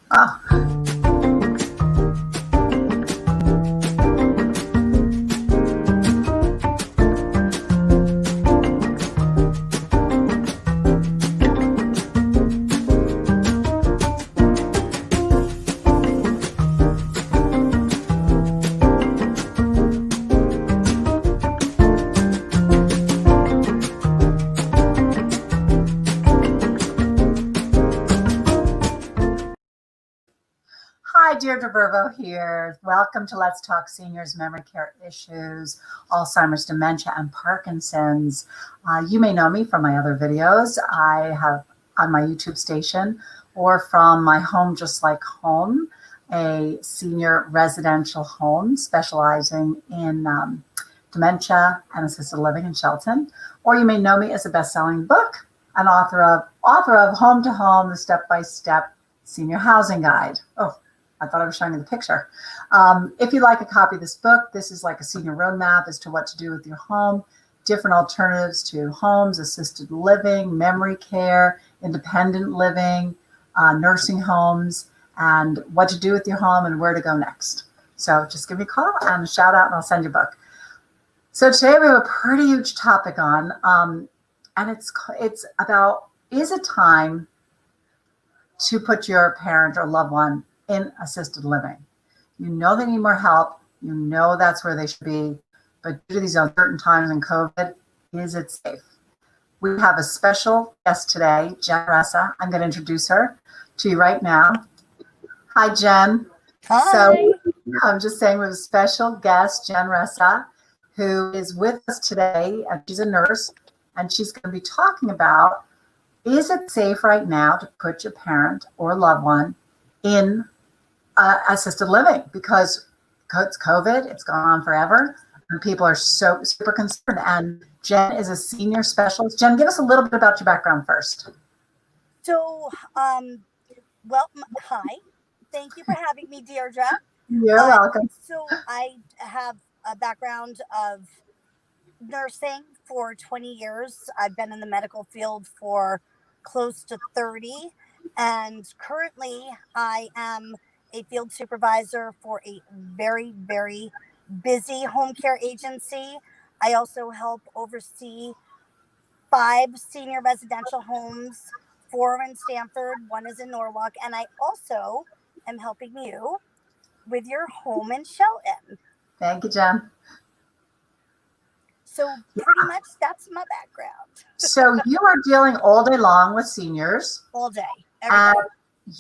Oh, hi, Deirdre Virvo here. Welcome to Let's Talk Seniors Memory Care Issues, Alzheimer's, Dementia, and Parkinson's. You may know me from my other videos I have on my YouTube station or from my Home Just Like Home, a senior residential home specializing in dementia and assisted living in Shelton. Or you may know me as a best-selling book, an author of Home to Home, the Step-by-Step Senior Housing Guide. Oh, I thought I was showing you the picture. If you'd like a copy of this book, this is like a senior roadmap as to what to do with your home, different alternatives to homes, assisted living, memory care, independent living, nursing homes, and what to do with your home and where to go next. So just give me a call and a shout out and I'll send you a book. So today we have a pretty huge topic on, and it's about, is it time to put your parent or loved one in assisted living? You know they need more help. You know that's where they should be. But due to these uncertain times in COVID, is it safe? We have a special guest today, Jen Ressa. I'm going to introduce her to you right now. Hi, Jen. Hi. So I'm just saying we have a special guest, Jen Ressa, who is with us today. And she's a nurse, and she's going to be talking about, is it safe right now to put your parent or loved one in assisted living? Because it's COVID, it's gone on forever, and people are so super concerned. And Jen is a senior specialist. Jen, give us a little bit about your background first. So, well, hi. Thank you for having me, Deirdre. You're welcome. So I have a background of nursing for 20 years. I've been in the medical field for close to 30. And currently I am a field supervisor for a very, very busy home care agency. I also help oversee 5 senior residential homes, 4 in Stamford, 1 is in Norwalk, and I also am helping you with your home in Shelton. Thank you, Jen. So pretty much that's my background. So you are dealing all day long with seniors. All day, every day.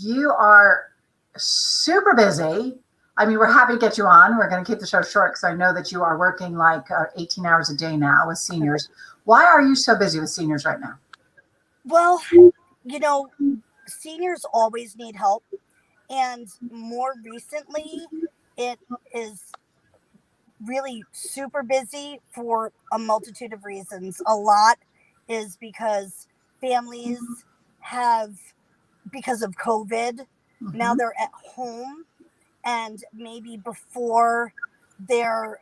You are super busy. I mean, we're happy to get you on. We're going to keep the show short because I know that you are working like 18 hours a day now with seniors. Why are you so busy with seniors right now? Well, you know, seniors always need help. And more recently, it is really super busy for a multitude of reasons. A lot is because families have, because of COVID, now they're at home, and maybe before their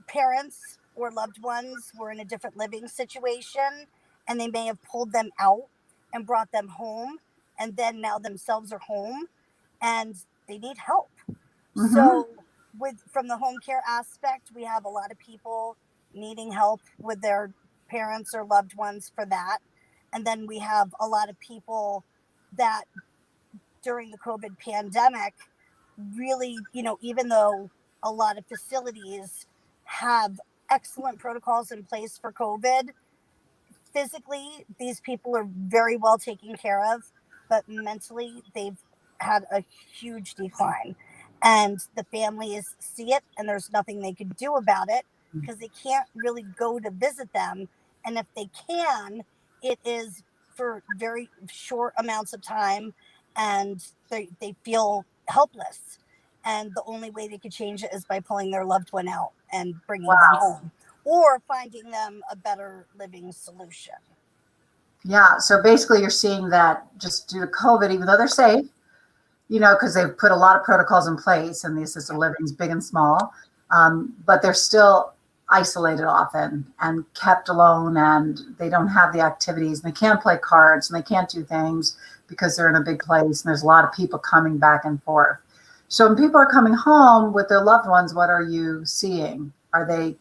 parents or loved ones were in a different living situation, and they may have pulled them out and brought them home, and then now themselves are home and they need help. So from the home care aspect, we have a lot of people needing help with their parents or loved ones for that. And then we have a lot of people that during the COVID pandemic, really, you know, even though a lot of facilities have excellent protocols in place for COVID, physically, these people are very well taken care of, but mentally, they've had a huge decline. And the families see it, and there's nothing they could do about it because they can't really go to visit them. And if they can, it is for very short amounts of time, and they feel helpless. And the only way they could change it is by pulling their loved one out and bringing them home, or finding them a better living solution. Yeah. So basically you're seeing that just due to COVID, even though they're safe, you know, because they've put a lot of protocols in place and the assisted living is big and small, but they're still isolated often and kept alone, and they don't have the activities, and they can't play cards, and they can't do things because they're in a big place and there's a lot of people coming back and forth. So when people are coming home with their loved ones, what are you seeing? Are they,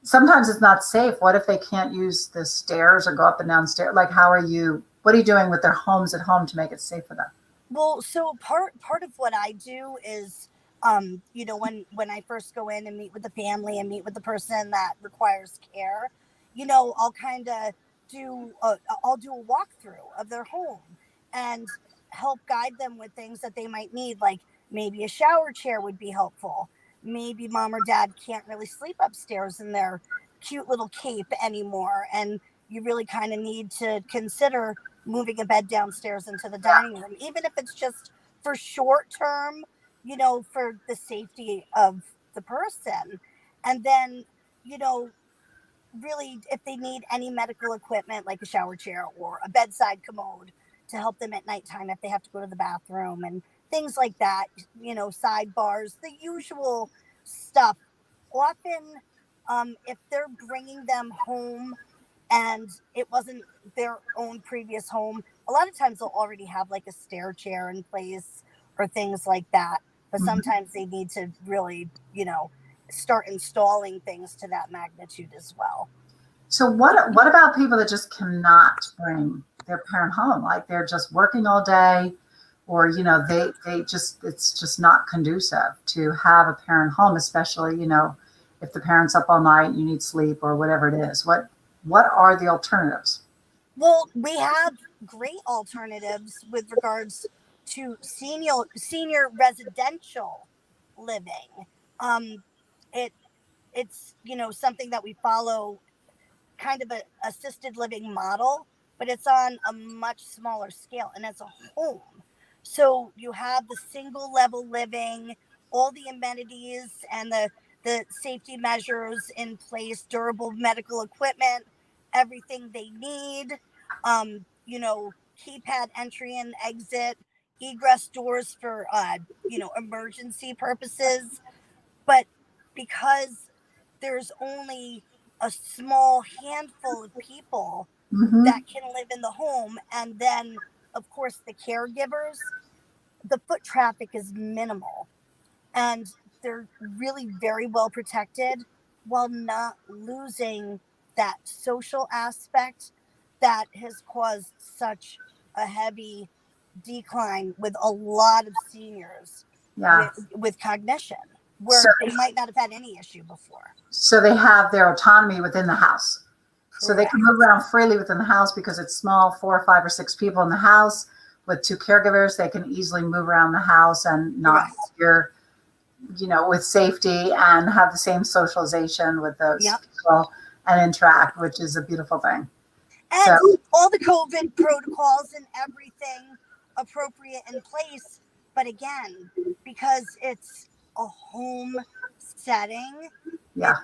sometimes it's not safe. What if they can't use the stairs or go up and down stairs? Like, what are you doing with their homes at home to make it safe for them? Well, so part of what I do is, when I first go in and meet with the family and meet with the person that requires care, I'll kind of I'll do a walkthrough of their home and help guide them with things that they might need, like maybe a shower chair would be helpful. Maybe mom or dad can't really sleep upstairs in their cute little cape anymore, and you really kind of need to consider moving a bed downstairs into the dining room, even if it's just for short term, for the safety of the person. And then, you know, really, if they need any medical equipment like a shower chair or a bedside commode to help them at nighttime if they have to go to the bathroom and things like that, sidebars, the usual stuff. Often, if they're bringing them home and it wasn't their own previous home, a lot of times they'll already have like a stair chair in place or things like that. But sometimes they need to really, start installing things to that magnitude as well. So what about people that just cannot bring their parent home? Like they're just working all day, or they just, it's just not conducive to have a parent home, especially if the parent's up all night, you need sleep or whatever it is. What are the alternatives? Well, we have great alternatives with regards to senior residential living. It's something that we follow, kind of a assisted living model, but it's on a much smaller scale and as a home. So you have the single level living, all the amenities and the safety measures in place, durable medical equipment, everything they need. Keypad entry and exit, egress doors for emergency purposes. But because there's only a small handful of people that can live in the home, and then of course the caregivers, the foot traffic is minimal and they're really very well protected while not losing that social aspect that has caused such a heavy decline with a lot of seniors with cognition, where they might not have had any issue before. So they have their autonomy within the house. Correct. So they can move around freely within the house because it's small, 4 or 5 or 6 people in the house. With 2 caregivers, they can easily move around the house and not fear, with safety, and have the same socialization with those people and interact, which is a beautiful thing. And all the COVID protocols and everything appropriate in place. But again, because it's a home setting,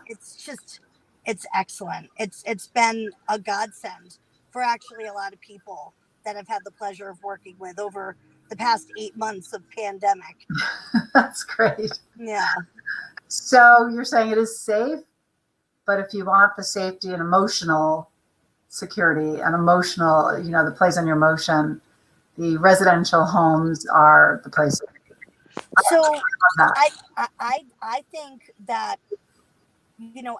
it's excellent. It's been a godsend for actually a lot of people that I've had the pleasure of working with over the past 8 months of pandemic. That's great. Yeah. So you're saying it is safe, but if you want the safety and emotional security and emotional, the plays on your emotion, the residential homes are the place. So I think that,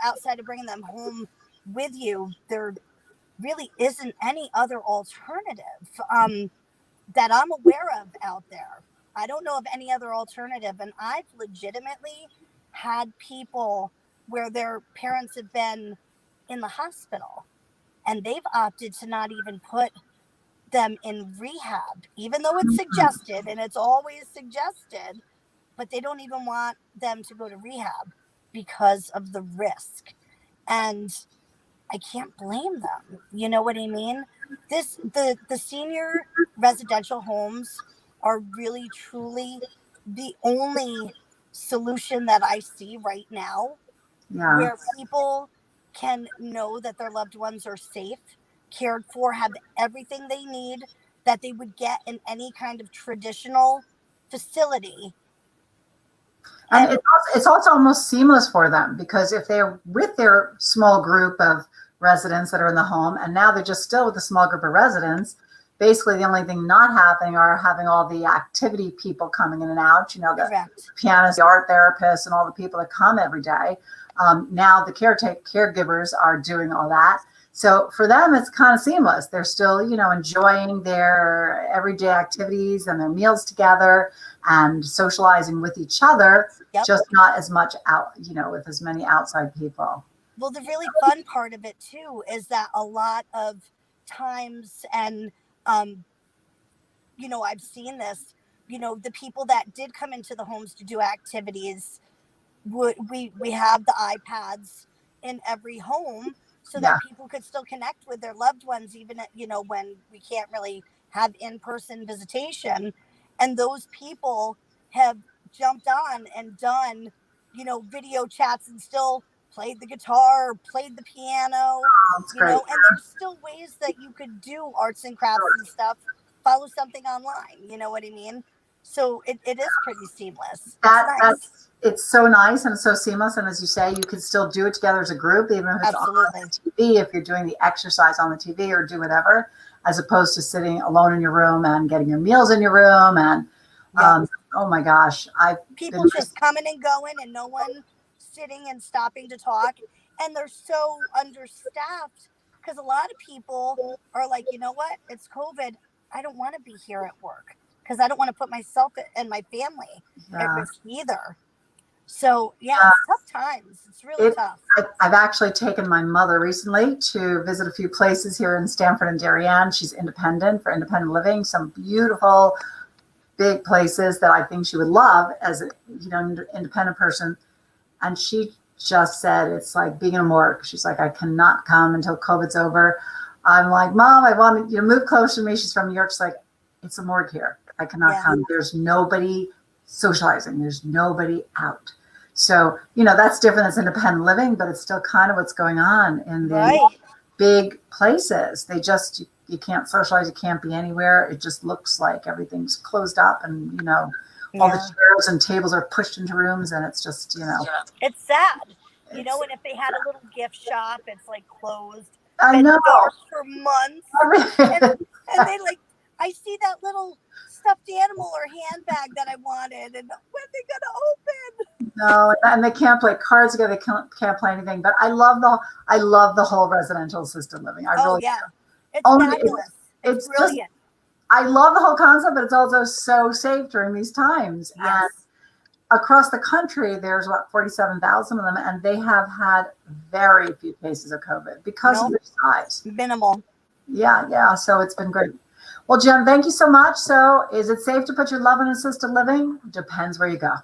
outside of bringing them home with you, there really isn't any other alternative that I'm aware of out there. I don't know of any other alternative. And I've legitimately had people where their parents have been in the hospital and they've opted to not even put them in rehab, even though it's suggested, and it's always suggested, but they don't even want them to go to rehab because of the risk. And I can't blame them. You know what I mean? The senior residential homes are really truly the only solution that I see right now, where people can know that their loved ones are safe, cared for, have everything they need that they would get in any kind of traditional facility. And it's also almost seamless for them, because if they're with their small group of residents that are in the home, and now they're just still with a small group of residents, basically the only thing not happening are having all the activity people coming in and out, the Correct. pianists, the art therapists, and all the people that come every day. Now the caregivers are doing all that. So for them, it's kind of seamless. They're still, enjoying their everyday activities and their meals together and socializing with each other, just not as much out, with as many outside people. Well, the really fun part of it too is that a lot of times, and I've seen this, the people that did come into the homes to do activities, we have the iPads in every home so that people could still connect with their loved ones, even at, when we can't really have in-person visitation. And those people have jumped on and done, video chats and still played the guitar, played the piano, and there's still ways that you could do arts and crafts and stuff, follow something online, you know what I mean? So it is pretty seamless. It's so nice and so seamless. And as you say, you can still do it together as a group, even if it's on the TV, if you're doing the exercise on the TV or do whatever, as opposed to sitting alone in your room and getting your meals in your room. And oh my gosh, people just coming and going and no one sitting and stopping to talk. And they're so understaffed because a lot of people are like, you know what? It's COVID. I don't want to be here at work because I don't want to put myself and my family at risk either. So, it's tough times. It's really tough. I've actually taken my mother recently to visit a few places here in Stamford and Darien. She's independent for independent living, some beautiful big places that I think she would love as an independent person. And she just said, it's like being in a morgue. She's like, I cannot come until COVID's over. I'm like, Mom, I want you to move closer to me. She's from New York. She's like, it's a morgue here. I cannot come. There's nobody socializing. There's nobody out. So, that's different as independent living, but it's still kind of what's going on in the big places. You can't socialize. You can't be anywhere. It just looks like everything's closed up and, all the chairs and tables are pushed into rooms and it's just, It's sad, and if they had a little gift shop, it's like closed. I know. Dark for months. and they I see that little stuffed animal or handbag that I wanted, and when are they gonna open? No, and they can't play cards together. They can't play anything. But I love the whole residential assisted living. It's fabulous. It's brilliant. I love the whole concept, but it's also so safe during these times. Yes. And across the country, there's 47,000 of them, and they have had very few cases of COVID because of their size. Minimal. Yeah. So it's been great. Well, Jen, thank you so much. So is it safe to put your love in assisted living? Depends where you go.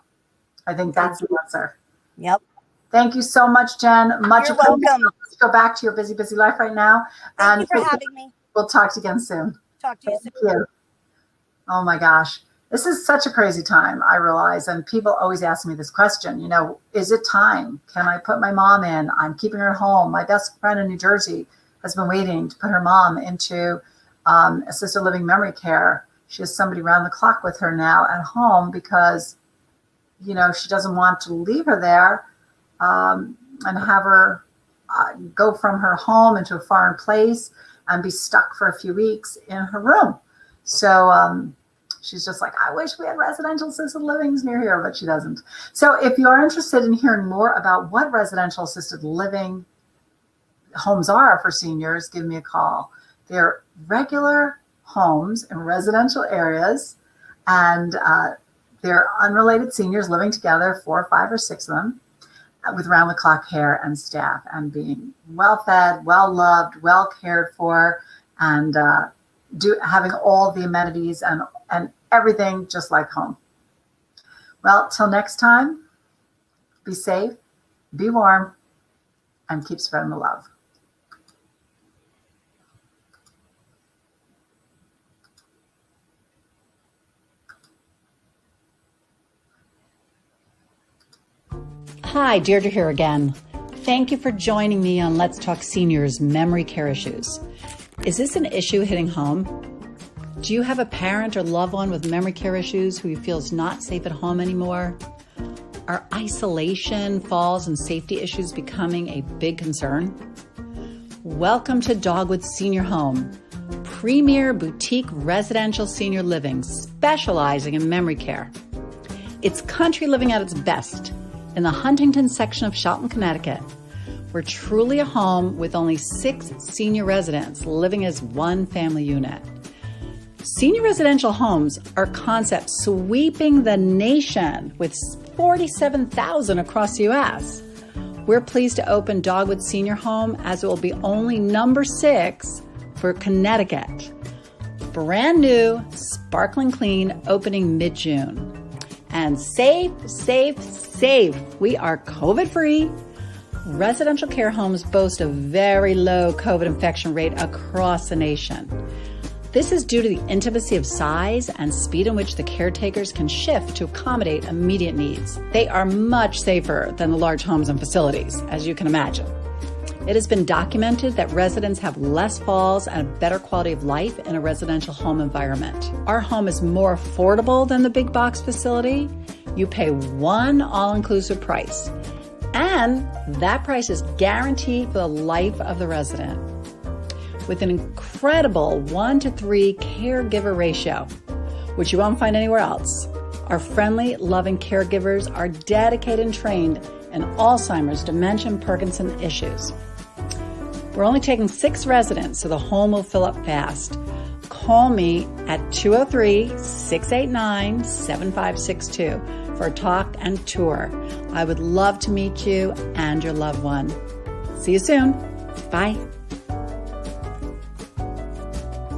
I think that's the answer. Yep. Thank you so much, Jen. You're welcome. Let's go back to your busy life right now. Thank you for having me. We'll talk to you again soon. Talk to you soon. Thank you. Oh my gosh. This is such a crazy time, I realize. And people always ask me this question, is it time? Can I put my mom in? I'm keeping her home. My best friend in New Jersey has been waiting to put her mom into assisted living memory care. She has somebody around the clock with her now at home because, she doesn't want to leave her there and have her go from her home into a foreign place and be stuck for a few weeks in her room. So she's just like, I wish we had residential assisted livings near here, but she doesn't. So if you're interested in hearing more about what residential assisted living homes are for seniors, give me a call. They're regular homes in residential areas, and they're unrelated seniors living together, 4 or 5 or 6 of them, with round-the-clock care and staff, and being well-fed, well-loved, well-cared for, and having all the amenities and everything just like home. Well, till next time, be safe, be warm, and keep spreading the love. Hi, Deirdre here again. Thank you for joining me on Let's Talk Seniors Memory Care Issues. Is this an issue hitting home? Do you have a parent or loved one with memory care issues who feels not safe at home anymore? Are isolation, falls, and safety issues becoming a big concern? Welcome to Dogwood Senior Home, premier boutique residential senior living specializing in memory care. It's country living at its best in the Huntington section of Shelton, Connecticut. We're truly a home with only 6 senior residents living as one family unit. Senior residential homes are concepts sweeping the nation with 47,000 across the U.S. We're pleased to open Dogwood Senior Home as it will be only number 6 for Connecticut. Brand new, sparkling clean, opening mid-June. And safe, safe, safe. We are COVID-free. Residential care homes boast a very low COVID infection rate across the nation. This is due to the intimacy of size and speed in which the caretakers can shift to accommodate immediate needs. They are much safer than the large homes and facilities, as you can imagine. It has been documented that residents have less falls and a better quality of life in a residential home environment. Our home is more affordable than the big box facility. You pay one all-inclusive price, and that price is guaranteed for the life of the resident. With an incredible 1-to-3 caregiver ratio, which you won't find anywhere else. Our friendly, loving caregivers are dedicated and trained in Alzheimer's, dementia, and Parkinson's issues. We're only taking 6 residents, so the home will fill up fast. Call me at 203-689-7562 for a talk and tour. I would love to meet you and your loved one. See you soon. Bye.